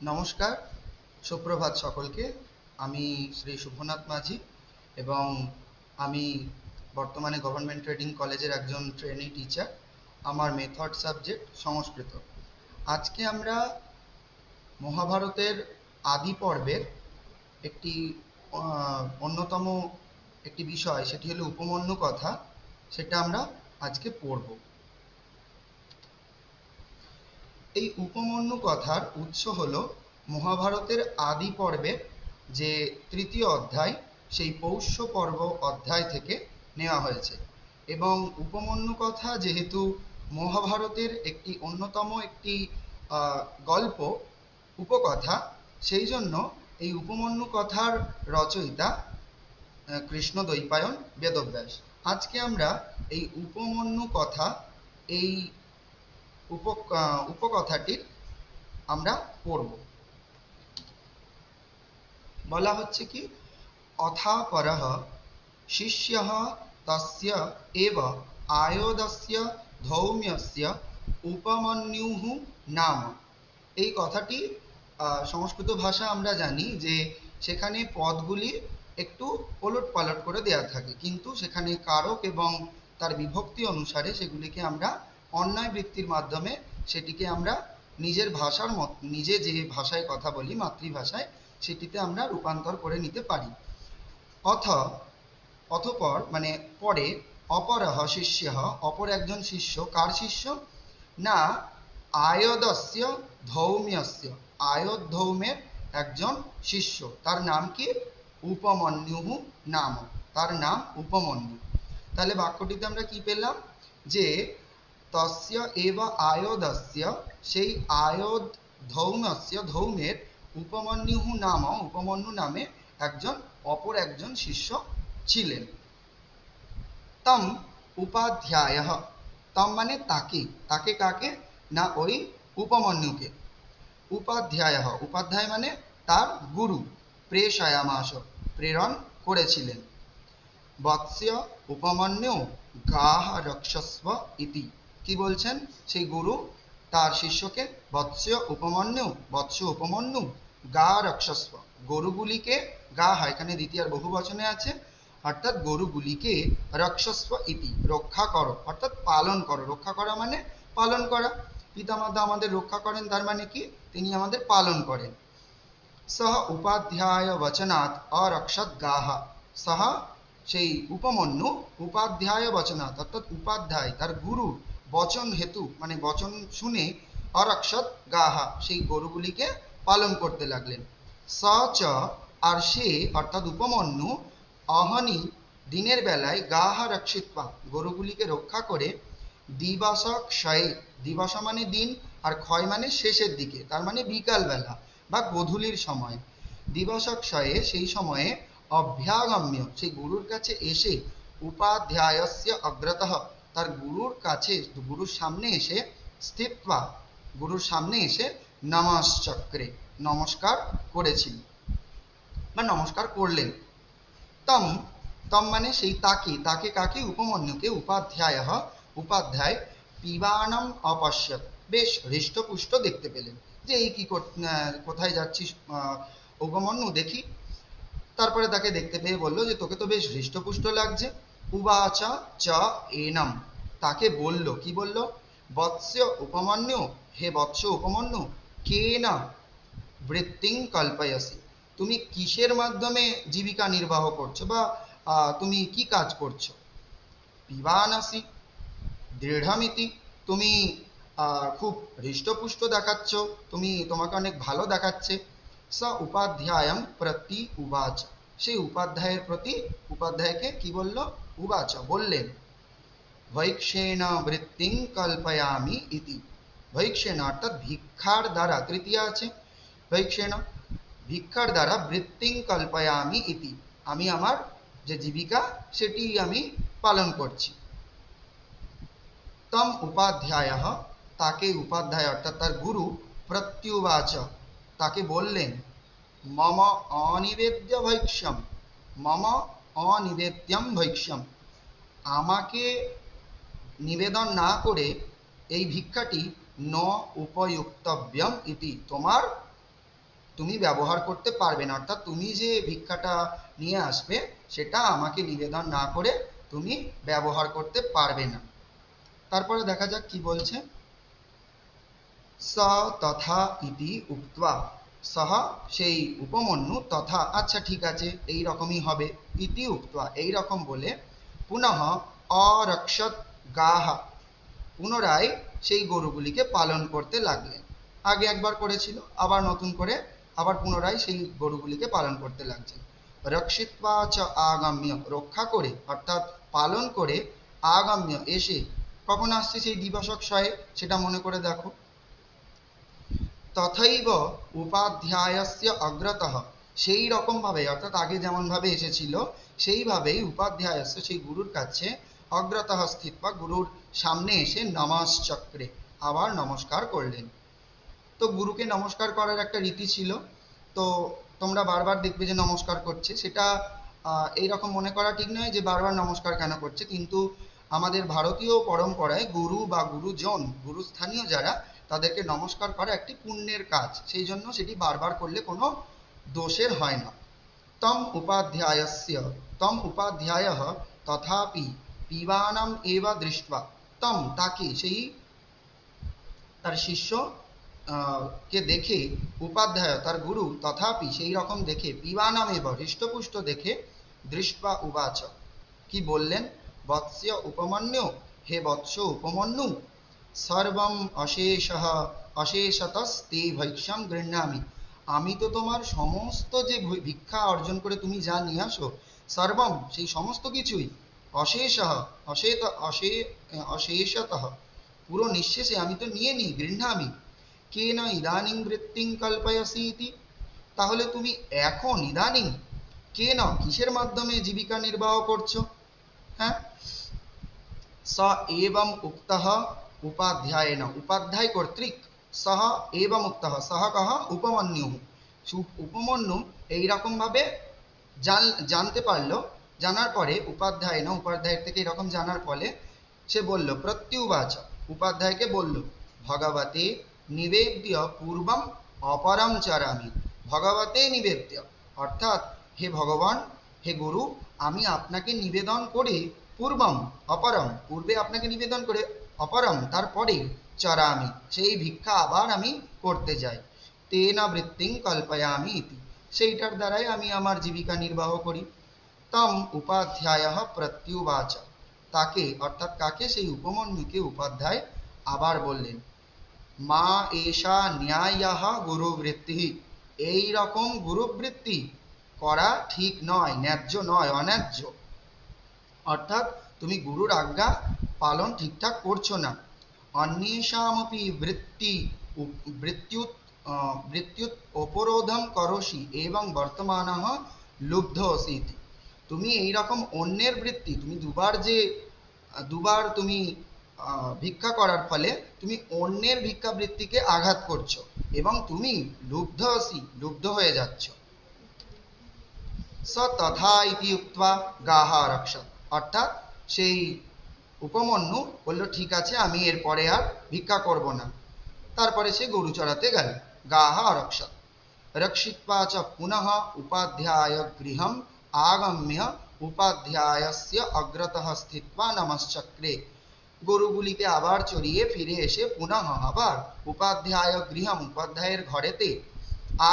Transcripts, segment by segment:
নমস্কার, সুপ্রভাত সকলকে। আমি শ্রী শুভনাথ মাঝি এবং আমি বর্তমানে গভর্নমেন্ট ট্রেডিং কলেজের একজন ট্রেনি টিচার। আমার মেথড সাবজেক্ট সংস্কৃত। আজকে আমরা মহাভারতের আদি পর্বের একটি অন্যতম একটি বিষয়, সেটি হলো উপমন্যু কথা, সেটা আমরা আজকে পড়ব। এই উপমন্যু কথার উৎস হল মহাভারতের আদি পর্বের যে তৃতীয় অধ্যায়, সেই পৌষ্য পর্ব অধ্যায় থেকে নেওয়া হয়েছে। এবং উপমন্যু কথা যেহেতু মহাভারতের একটি অন্যতম একটি গল্প, উপকথা, সেই জন্য এই উপমন্যু কথার রচয়িতা কৃষ্ণদ্বৈপায়ন বেদব্যাস। আজকে আমরা এই উপমন্যু কথা, এই উপকথাটির আমরা পড়ব। বলা হচ্ছে কি, অথাপরঃ শিষ্যঃ তস্য এব আয়োধস্য ধৌম্যস্য উপমন্যুঃ নাম। এই কথাটি সংস্কৃত ভাষা আমরা জানি যে সেখানে পদগুলি একটু ওলট পালট করে দেওয়া থাকে, কিন্তু সেখানে কারক এবং তার বিভক্তি অনুসারে সেগুলিকে আমরা অন্যয় বৃত্তির মাধ্যমে সেটিকে আমরা নিজের ভাষার নিজে যে ভাষায় কথা বলি, মাতৃভাষায়, সেটিতে আমরা রূপান্তর করে নিতে পারি। অতঃপর মানে পরে, অপরঃ শিষ্যঃ, অপর একজন শিষ্য। কার শিষ্য? না আয়োধস্য ধৌম্যস্য, আয়োধ ধৌমের একজন শিষ্য। তার নাম কি? উপমন্যুঃ নাম। তার নাম উপমন্যু। তাহলে বাক্যটিতে আমরা কি পেলাম? যে তস্য এব আয়োধস্য, সেই আয়োধ ধৌম্যস্য, ধৌমের, উপমন্যুঃ নাম, উপমন্যু নামে একজন অপর একজন শিষ্য ছিলেন। তম উপাধ্যায়ঃ, তম মানে তাকে, তাকে কাকে? না ওই উপমন্যুকে। উপাধ্যায়ঃ, উপাধ্যায় মানে তার গুরু। প্রেষয়ামাস, প্রেরণ করেছিলেন। বৎস্য উপমন্যু গাঃ রক্ষস্ব ইতি। কি বলছেন? সেই গুরু তার শিষ্যকে বৎস্য উপমন্যু, বৎস উপমন্যু গা রক্ষস্ব, গরুগুলিকে, গা হয় এখানে দ্বিতীয়ার বহু বচনে আছে, অর্থাৎ গরুগুলিকে রক্ষস্ব ইতি, রক্ষা করো, অর্থাৎ পালন করো। রক্ষা করা মানে পালন করা। পিতামাতা আমাদের রক্ষা করেন, তার মানে কি? তিনি আমাদের পালন করেন। সহ উপাধ্যায় বচনাৎ অরক্ষত গাহ, সহ সেই উপমন্যু উপাধ্যায় বচনাৎ, অর্থাৎ উপাধ্যায় তার গুরু বচন হেতু মানে বচন শুনে অরক্ষত গাহা, সেই গরুগুলিকে পালন করতে লাগলেন। স চ, আর সে অর্থাৎ উপমন্যু, অহনি দিনের বেলায় গাহা রক্ষিত্বা, গরুগুলিকে রক্ষা করে, দিবস ক্ষয়ে, দিবস মানে দিন, আর ক্ষয় মানে শেষের দিকে, তার মানে বিকালবেলা বা গোধূলির সময়, দিবস ক্ষয়ে সেই সময়ে, অভ্যাগম্য সেই গুরুর কাছে এসে, উপাধ্যায়স্য অগ্রতঃ, তার গুরুর কাছে, গুরুর সামনে এসে, স্থিত্বা গুরুর সামনে এসে, নমশ্চক্রে নমস্কার করেছিল বা নমস্কার করলেন। তম, তম মানে সেই তাকে, তাকে কাকে? উপমন্যুকে। উপাধ্যায়, উপাধ্যায় পিবানম অপশ্যত, বেশ হৃষ্টপুষ্ট দেখতে পেলেন। যে এই কি কোথায় যাচ্ছিস উপমন্যু, দেখি। তারপরে তাকে দেখতে পেয়ে বলল যে তোকে তো বেশ হৃষ্টপুষ্ট লাগছে। উবাচা চ এনম, তাকে বলল, কি বলল? বৎস্য উপমন্যু, হে বৎস উপমন্যু, কেন বৃত্তিং কল্পয়সি, তুমি কিসের মাধ্যমে জীবিকা নির্বাহ করছো বা তুমি কি কাজ করছো? পিবানাসি দৃঢ়মিতি, তুমি খুব হৃষ্টপুষ্ট দেখাচ্ছ, তুমি তোমাকে অনেক ভালো দেখাচ্ছে। স উপাধ্যায়ম প্রতি উবাচ, সেই উপাধ্যায়ের প্রতি, উপাধ্যায়কে কি বলল? উবাচ বললেন। ভৈক্ষেণ বৃত্তিং কল্পয়ামি ইতি, ভৈক্ষেণ অর্থাৎ ভিক্ষার দ্বারা, তৃতীয়া আছে ভৈক্ষেণ, ভিক্ষার দ্বারা, বৃত্তিং কল্পয়ামি ইতি, আমি আমার যে জীবিকা সেটি আমি পালন করছি। তম উপাধ্যায়, তাকে উপাধ্যায় অর্থাৎ তার গুরু, প্রত্যুবাচ তাকে বললেন, মম অনিবেদ্য ভৈক্ষ্যম, মম অনিবেদ্যম ভৈক্ষ্যম, আমাকে নিবেদন না করে এই ভিক্ষাটি ন উপযুক্তব্যম ইতি, তোমার তুমি ব্যবহার করতে পারবে না, অর্থাৎ তুমি যে ভিক্ষাটা নিয়ে আসবে সেটা আমাকে নিবেদন না করে তুমি ব্যবহার করতে পারবে না। তারপরে দেখা যাক কি বলছে। স তথা ইতি উক্ত্বা, সহ সেই উপমন্যু, তথা আচ্ছা ঠিক আছে এই রকমই হবে, ইতি উক্ত্বা এই রকম বলে, পুনঃ অরক্ষত গাহ, পুনরায় সেই গরুগুলিকে পালন করতে লাগলেন। আগে একবার করেছিল, আবার নতুন করে আবার পুনরায় সেই গরুগুলিকে পালন করতে লাগছেন। রক্ষিত্বা চ আগাম্য, রক্ষা করে অর্থাৎ পালন করে, আগাম্য এসে, কখন আসছে সেই দিবসক শয়ে সেটা মনে করে দেখো। তথৈব উপাধ্যায়স্য অগ্রতঃ, সেই রকমভাবে অর্থাৎ আগে যেমনভাবে এসেছিল সেইভাবেই উপাধ্যায়স্য সেই গুরুর কাছে, অগ্রতঃ স্থিত্বা গুরুর সামনে এসে নমশ্চক্রে আবার নমস্কার করলেন। তো গুরুকে নমস্কার করার একটা রীতি ছিল, তো তোমরা বারবার দেখবে যে নমস্কার করছে, সেটা এইরকম মনে করা ঠিক নয় যে বারবার নমস্কার কেন করছে, কিন্তু আমাদের ভারতীয় পরম্পরায় গুরু বা গুরুজন, গুরুস্থানীয় যারা, তাদেরকে নমস্কার করা একটি পুণ্যের কাজ, সেই জন্য সেটি বারবার করলে কোনো দোষের হয় না। তম উপাধ্যায়স্য, তম উপাধ্যায়ঃ তথাপি পিবানাম এব দৃष्ट्वा, তম তাকে, সেই তার শিষ্য কে দেখে, উপাধ্যায় তার গুরু, তথাপি সেই রকম দেখে, পিবানাম এব হৃষ্টপুষ্ট দেখে, দৃष्ट्वा উবাচ কি বললেন, বৎস্য উপমন্যু, হে বৎস উপমন্যু, সর্বম অশেষঃ অশেষতস্তে ভৈক্ষ্যম গৃহ্ণামি, আমি তো তোমার সমস্ত যে ভিক্ষা অর্জন করে তুমি যা নিয়ে আসো, সর্বম সেই সমস্ত কিছুই, অশেষঃ অশেত অশেষতঃ পুরো নিঃশেষে আমি তো নিয়ে নিই, গৃহ্ণামি, কেন ইদানিং বৃত্তিং কল্পয়সি ইতি, তাহলে তুমি এখন ইদানিং, কেন কিসের মাধ্যমে জীবিকা নির্বাহ করছো। হ্যাঁ, স এবং উক্তঃ উপাধ্যায়েন, উপাধ্যায় কর্তৃক, সহ এবং উক্তঃ, সহ কহ উপমন্যু, উপমন্যু এইরকম ভাবে জানতে পারলো, জানার পরে উপাধ্যায়েন, উপাধ্যায়ের থেকে এরকম জানার ফলে সে বলল, প্রত্যুবাচ উপাধ্যায়কে বলল, ভগবতে নিবেদ্য পূর্বম অপরম চরামি, ভগবতে নিবেদ্য অর্থাৎ হে ভগবান, হে গুরু, আমি আপনাকে নিবেদন করে, পূর্বম অপরম পূর্বে আপনাকে নিবেদন করে, অপরম তারপরে, চরামি সেই ভিক্ষা আবার আমি করতে যাই, তেনা বৃত্তিং কল্পয়ামি ইতি সেইটার দ্বারাই আমি আমার জীবিকা নির্বাহ করি। তম উপাধ্যায়ঃ প্রত্যুবাচ, তাকে অর্থাৎ কাকে, সেই উপমন্যুকে উপাধ্যায় আবার বললেন, মা এষা ন্যায়ঃ গুরুবৃত্তি, এই রকম গুরুবৃত্তি করা ঠিক নয়, ন্যায্য নয়, অন্যায্য, অর্থাৎ তুমি গুরুর আজ্ঞা পালন ঠিকঠাক করছো না। অন্যেষামপি বৃত্ত্যুত অপরোধম করোষি এবং বর্তমানঃ লুব্ধোসি ইতি, তুমি এইরকম অন্যের বৃত্তি, তুমি দুবার তুমি ভিক্ষা করার ফলে তুমি অন্যের ভিক্ষাবৃত্তিকে আঘাত করছো এবং তুমি লুব্ধ হয়ে যাচ্ছ। স তথা ইতি উক্ত্বা গাহ রক্ষত, অর্থাৎ সেই উপমন্যু বলল ঠিক আছে আমি এরপরে আর ভিক্ষা করব না, তারপরে সে গরু চড়াতে গেল। গাহ রক্ষত রক্ষিত্বা চ পুনঃ উপাধ্যায় গৃহম আগম্য উপাধ্যায়স্য অগ্রতঃ স্থিত্বা নমশ্চক্রে, গরুগুলিকে আবার চড়িয়ে ফিরে এসে পুনঃ আবার উপাধ্যায় গৃহম উপাধ্যায়ের ঘরেতে,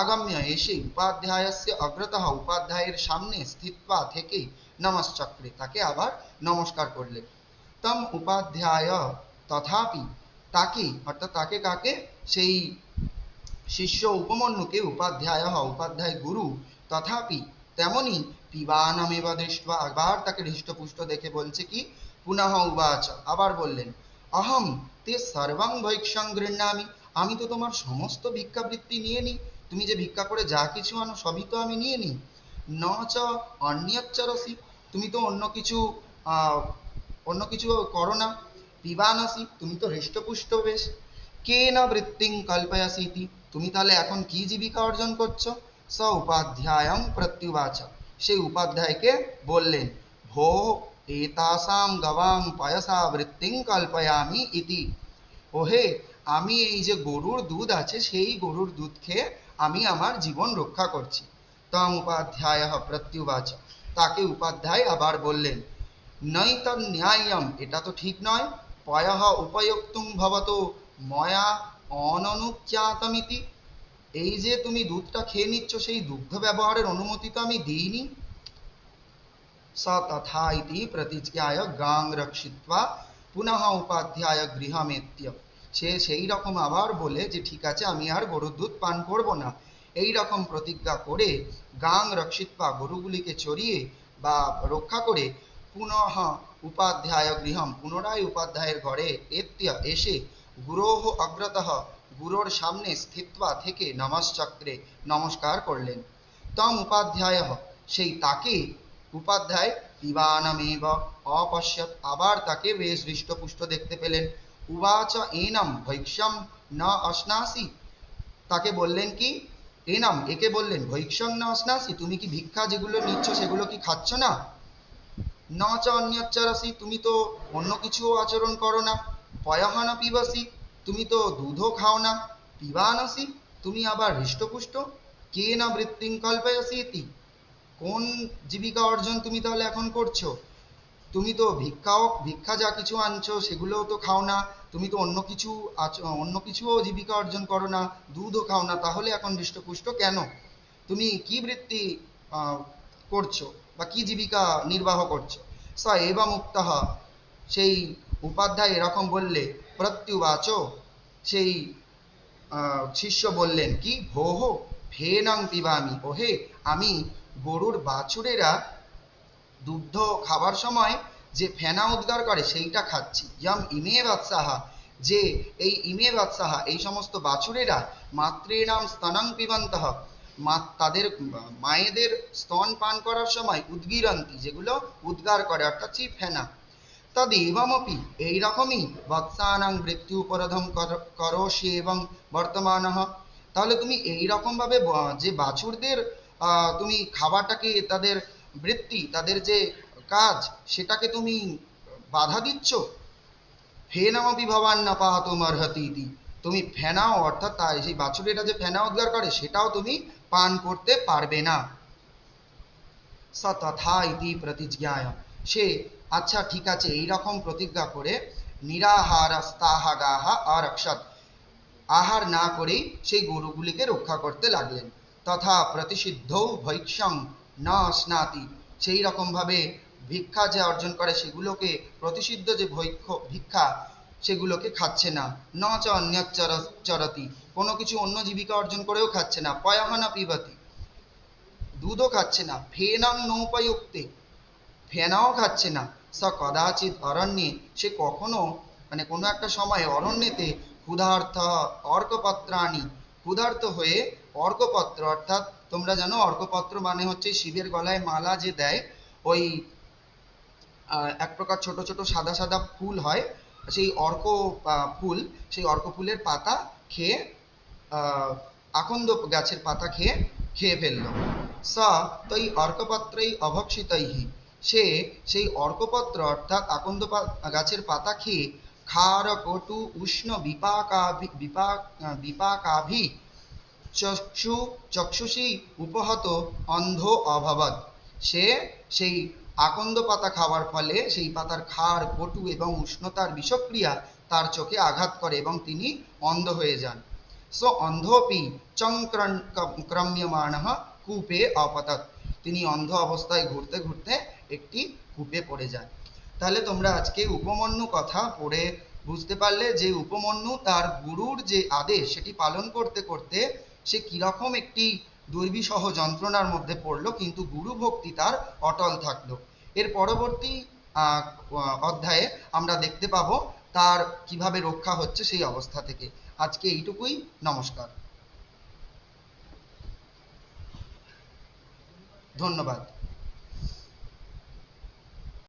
আগম্য এসে, উপাধ্যায়স্য অগ্রতঃ উপাধ্যায়ের সামনে, স্থিত্বা থেকে, নমশ্চক্রে তাকে আবার নমস্কার করলেন। তম উপাধ্যায় তথাপি, তাকে অর্থাৎ তাকে কাকে, সেই শিষ্য উপমন্যুকে, উপাধ্যায় উপাধ্যায় গুরু, তথাপি তেমনি, পিবানমেব দৃष्ट्वा আবার তাকে হৃষ্টপুষ্ট দেখে বলছে কি, পুনঃ উবাচ আবার বললেন, অহম তে সর্বং ভৈক্ষ্যং গৃহ্ণামি, আমি তো তোমার সমস্ত ভিক্ষাবৃত্তি নিয়ে নিই, তুমি যে ভিক্ষা করে যা কিছু আনো সবই তো আমি নিয়ে নিই। ন চ অন্যচ্চরসি, তুমি তো অন্য কিছু করো না। পিবানসি, তুমি তো হৃষ্টপুষ্ট বেশ। কেন বৃত্তিং কল্পয়াসি ইতি, তুমি তাহলে এখন কি জীবিকা অর্জন করছো। স উপাধ্যায়ং প্রত্যুবাচ, সেই উপাধ্যায়কে বললেন, ভো এতাসাম গবাং পয়সা বৃত্তিং কল্পয়ামি ইতি, ওহে আমি এই যে গরুর দুধ আছে সেই গরুর দুধ খেয়ে আমি আমার জীবন রক্ষা করছি। তম উপাধ্যায় প্রত্যুবাচ, তাকে উপাধ্যায় আবার বললেন, নৈতন ন্যায়্যম, এটা তো ঠিক নয়, পয়ঃ উপয়োক্তুং ভবতো ময়া অননুজ্ঞাতমিতি, এই যে তুমি দুধটা খেয়ে নিচ্ছ সেই দুগ্ধ ব্যবহারের অনুমতি তো আমি দিইনি। स तथा इति प्रतिज्ञाय गां रक्षित्वा पुनः उपाध्याय गृहमेत्य, সে সেই রকম আবার বলে যে ঠিক আছে আমি আর গরুর দুধ পান করব না, এই রকম প্রতিজ্ঞা করে গাং রক্ষিত্বা, গরুগুলিকে চড়িয়ে বা রক্ষা করে, পুনঃ উপাধ্যায় গৃহম, পুনরায় উপাধ্যায়ের ঘরে এত্য এসে, গুরোহ অগ্রতঃ, গুরুর সামনে স্থিত্বা থেকে নমশ্চক্রে, নমস্কার করলেন। তম উপাধ্যায়, সেই তাকে উপাধ্যায় পিবানমেব অপশ্যৎ, আবার তাকে বেশ হৃষ্টপুষ্ট দেখতে পেলেন। উবাচ এনম ভৈক্ষ্যম ন অশ্নাসি, তাকে বললেন কি, এনাম, একে বললেন, ভৈক্ষ্যং ন অশ্নাসি, তুমি কি ভিক্ষা যেগুলো নিচ্ছ সেগুলো কি খাচ্ছ না? ন চ অন্যচ্চরসি, তুমি তো অন্য কিছুও আচরণ করো না। পয়ঃ ন পিবসি, তুমি তো দুধও খাও না। পিবানসি, তুমি আবার হৃষ্টপুষ্ট। কে না বৃত্তিং কল্পয়সি ইতি, কোন জীবিকা অর্জন তুমি তাহলে এখন করছো? তুমি তো ভিক্ষা যা কিছু আনছো সেগুলোও তো খাও না, তুমি তো অন্য কিছুও জীবিকা অর্জন করো না, দুধও খাও না, তাহলে এখন হৃষ্টপুষ্ট কেন? তুমি কি বৃত্তি করছো বা কি জীবিকা নির্বাহ করছো? স এবা মুক্তঃ, সেই উপাধ্যায় এরকম বললে, প্রত্যুবাচ, সেই শিষ্য বললেন কি, ভোহ ফেনং পিবামি, ওহে আমি গরুর বাছুরেরা দুগ্ধ খাবার সময় যে ফেনা উদ্গার করে সেইটা খাচ্ছি। ইয়ম ইমে বাৎসাহা, যে এই ইমে বাৎসাহা, এই সমস্ত বাছুরেরা মাতৃণাম স্তনং পিবন্তঃ, তাদের মায়েদের স্তন পান করার সময় উদ্গিরন্তি, যেগুলো উদ্গার করে, অর্থাৎ সেই ফেনা। তদেবমপি, এইরকমই বৎসানাং মৃত্যু উপরোধম করোষি এবং বর্তমান, তাহলে তুমি এইরকমভাবে যে বাছুরদের তুমি খাবারটাকে, তাদের বৃত্তি, তাদের যে কাজ, সেটাকে তুমি বাধা দিচ্ছ। ফেনামপি ভবান না পাহাতুম অর্হতি ইতি, তুমি ফেনাও, অর্থাৎ সেই বাছুরেরা যে ফেনা উদ্গার করে সেটাও তুমি পান করতে পারবে না। স তথা ইতি প্রতিজ্ঞায়, সে আচ্ছা ঠিক আছে এইরকম প্রতিজ্ঞা করে, নিরাহারাস্তাহা গাহা অরক্ষত, আহার না করেই সেই গরুগুলিকে রক্ষা করতে লাগলেন। তথা প্রতিষিদ্ধৌ ভৈক্ষ্যং ন স্নাতি, সেই রকমভাবে ভিক্ষা যে অর্জন করে সেগুলোকে, প্রতিষিদ্ধ যে ভিক্ষা সেগুলোকে খাচ্ছে না। ন চ অন্যচ্চরতি, কোনো কিছু অন্য জীবিকা অর্জন করেও খাচ্ছে না। পয়ঃ ন পিবতি, দুধও খাচ্ছে না। ফেনং নৌপযুক্তে, ফেনাও খাচ্ছে না। স কদাচিৎ অরণ্যে, সে কখনো মানে কোনো একটা সময়ে অরণ্যেতে ক্ষুধার্থ অর্কপত্রাণি, ক্ষুধার্ত হয়ে অর্কপত্র, অর্থাৎ তোমরা জানো অর্কপত্র মানে হচ্ছে শিবের গলায় মালা যে দেয়, ওই এক প্রকার ছোট ছোট সাদা সাদা ফুল হয়, সেই অর্ক ফুল, সেই অর্ক ফুলের পাতা খেয়ে, আকন্দ গাছের পাতা খেয়ে ফেললো। স তৈ অর্কপত্রই অভক্ষিতৈহি, সে সেই অর্কপত্র অর্থাৎ আকন্দ গাছের পাতা খেয়ে ক্ষার কটু উষ্ণ বিপাকাভি চক্ষুষী উপহত অন্ধ অভবৎ, সে সেই আকন্দ পাতা খাওয়ার ফলে সেই পাতার ক্ষার, কটু এবং উষ্ণতার বিষক্রিয়া তার চোখে আঘাত করে এবং তিনি অন্ধ হয়ে যান। সো অন্ধপি চক্রম্যমাণ কূপে অপতৎ, তিনি অন্ধ অবস্থায় ঘুরতে ঘুরতে একটি কূপে পড়ে যান। তাহলে তোমরা আজকে উপমন্যু কথা পড়ে বুঝতে পারলে যে উপমন্যু তার গুরুর যে আদেশ সেটি পালন করতে করতে সে কিরকম একটি দুর্বিষহ যন্ত্রণার মধ্যে পড়লো, কিন্তু গুরু ভক্তি তার অটল থাকলো। এর পরবর্তী অধ্যায়ে আমরা দেখতে পাবো তার কিভাবে রক্ষা হচ্ছে সেই অবস্থা থেকে। আজকে এইটুকুই, নমস্কার, ধন্যবাদ।